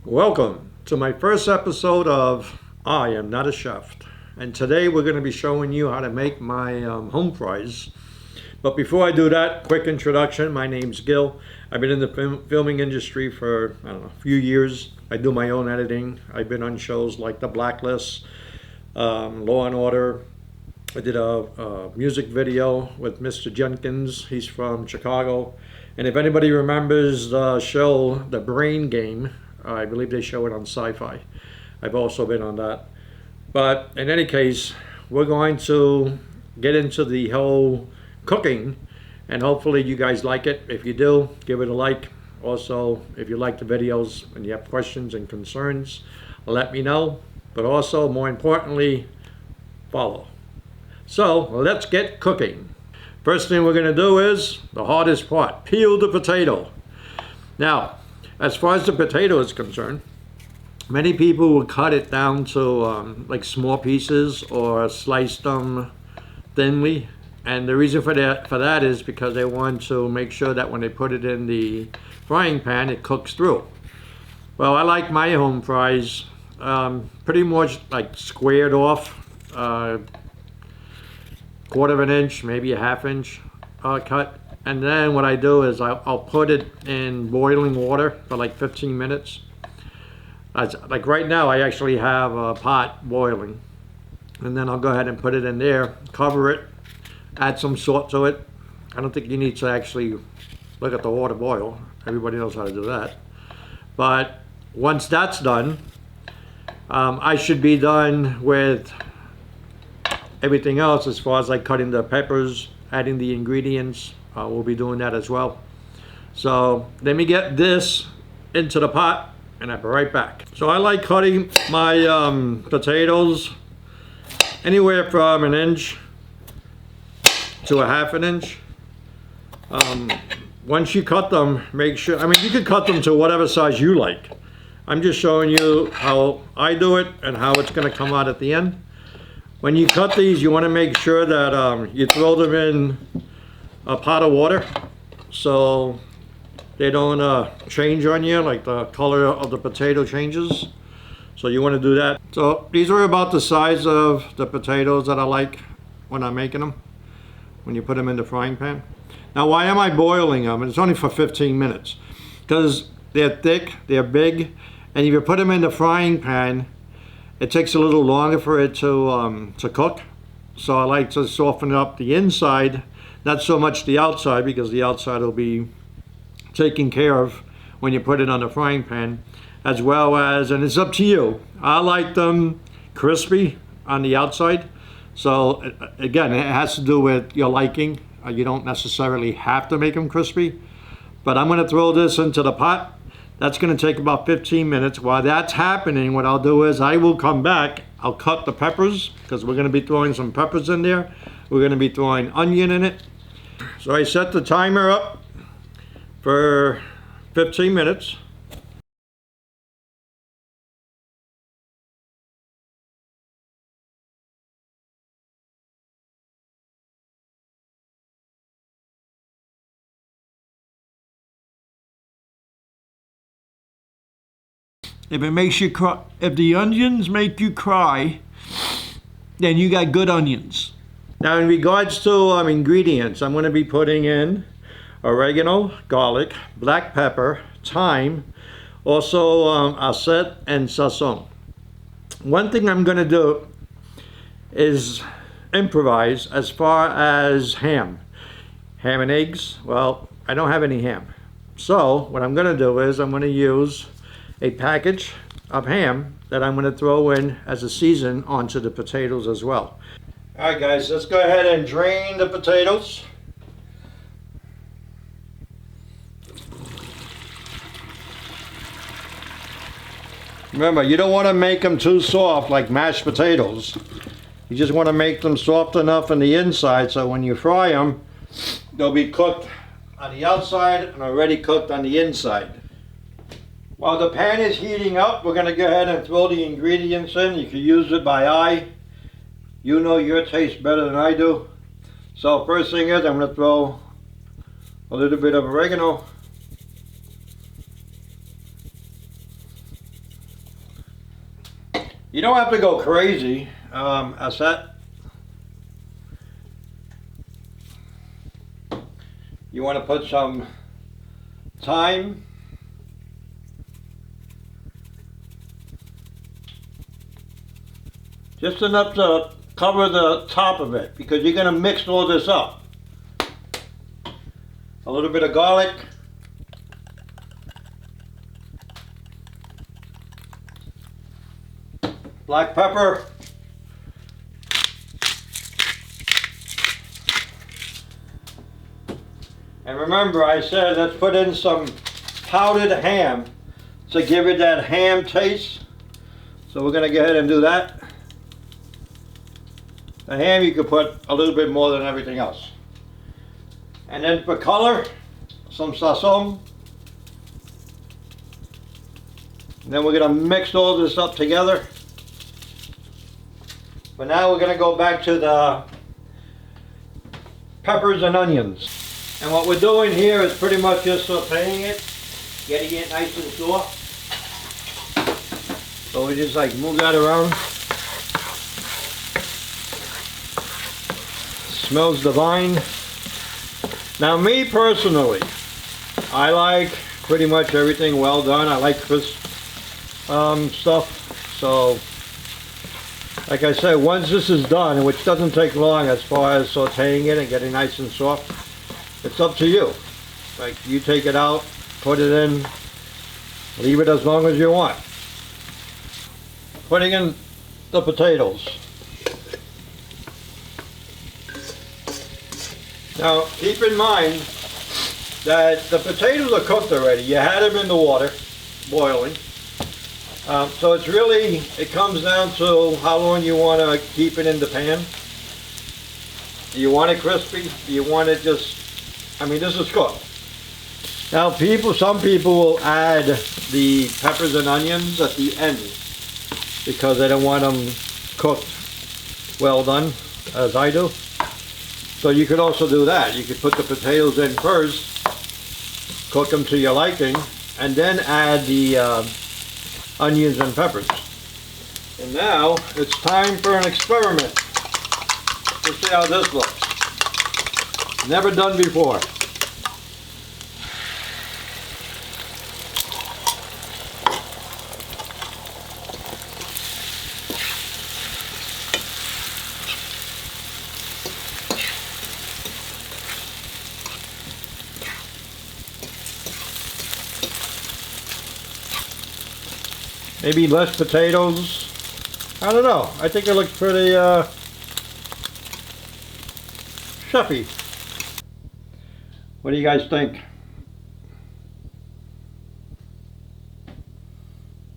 Welcome to my first episode of I Am Not a Chef. And today we're going to be showing you how to make my home fries. But before I do that, quick introduction. My name's Gil. I've been in the filming industry for, a few years. I do my own editing. I've been on shows like The Blacklist, Law and Order. I did a music video with Mr. Jenkins. He's from Chicago. And if anybody remembers the show, The Brain Game, I believe they show it on Sci-Fi. I've also been on that. But in any case, we're going to get into the whole cooking, and hopefully you guys like it. If you do, give it a like. Also, if you like the videos and you have questions and concerns, let me know. But also, more importantly, follow. So let's get cooking. First thing we're going to do is the hardest part: peel the potato. Now, as far as the potato is concerned, many people will cut it down to like small pieces or slice them thinly. And the reason for that is because they want to make sure that when they put it in the frying pan, it cooks through. Well, I like my home fries pretty much like squared off, quarter of an inch, maybe a half inch cut. And then what I do is I'll put it in boiling water for like 15 minutes. Like right now, I actually have a pot boiling. And then I'll go ahead and put it in there, cover it, add some salt to it. I don't think you need to actually look at the water boil. Everybody knows how to do that. But once that's done, I should be done with everything else as far as like cutting the peppers, adding the ingredients. We'll be doing that as well. So let me get this into the pot and I'll be right back. So I like cutting my potatoes anywhere from an inch to a half an inch. Once you cut them, make sure, you can cut them to whatever size you like. I'm just showing you how I do it and how it's going to come out at the end. When you cut these, you want to make sure that you throw them in a pot of water so they don't change on you, like the color of the potato changes. So you want to do that. So these are about the size of the potatoes that I like when I'm making them, when you put them in the frying pan. Now, why am I boiling them? And it's only for 15 minutes because they're thick, they're big, and if you put them in the frying pan, it takes a little longer for it to cook. So I like to soften up the inside, not so much the outside, because the outside will be taken care of when you put it on the frying pan, as well as, and it's up to you. I like them crispy on the outside. So again, it has to do with your liking. You don't necessarily have to make them crispy. But I'm going to throw this into the pot. That's going to take about 15 minutes. While that's happening, what I'll do is I will come back. I'll cut the peppers because we're going to be throwing some peppers in there. We're going to be throwing onion in it. So I set the timer up for 15 minutes. If it makes you cry, if the onions make you cry, then you got good onions. Now, in regards to ingredients, I'm going to be putting in oregano, garlic, black pepper, thyme, also ancette and sazon. One thing I'm going to do is improvise as far as ham and eggs. Well, I don't have any ham. So what I'm going to do is I'm going to use a package of ham that I'm going to throw in as a season onto the potatoes as well. All right, guys, let's go ahead and drain the potatoes. Remember, you don't want to make them too soft like mashed potatoes. You just want to make them soft enough on the inside so when you fry them, they'll be cooked on the outside and already cooked on the inside. While the pan is heating up, we're going to go ahead and throw the ingredients in. You can use it by eye. You know your taste better than I do. So first thing is I'm going to throw a little bit of oregano. You don't have to go crazy. As that, you want to put some thyme, just enough to cover the top of it, because you're going to mix all this up. A little bit of garlic, black pepper, and remember I said let's put in some powdered ham to give it that ham taste. So we're going to go ahead and do that. The ham you could put a little bit more than everything else. And then for color, some sazon. And then we're going to mix all this up together. But now we're going to go back to the peppers and onions. And what we're doing here is pretty much just sauteing it, getting it nice and soft. So we just like move that around. Smells divine. Now me personally, I like pretty much everything well done. I like crisp stuff. So like I said, once this is done, which doesn't take long as far as sauteing it and getting nice and soft, it's up to you. Like you take it out, put it in, leave it as long as you want. Putting in the potatoes. Now keep in mind that the potatoes are cooked already. You had them in the water, boiling. So it's really, it comes down to how long you want to keep it in the pan. Do you want it crispy? Do you want it just, I mean this is cooked. Now some people will add the peppers and onions at the end because they don't want them cooked well done, as I do. So you could also do that. You could put the potatoes in first, cook them to your liking, and then add the onions and peppers. And now it's time for an experiment. Let's see how this looks. Never done before. Maybe less potatoes. I don't know. I think it looks pretty chefy. What do you guys think?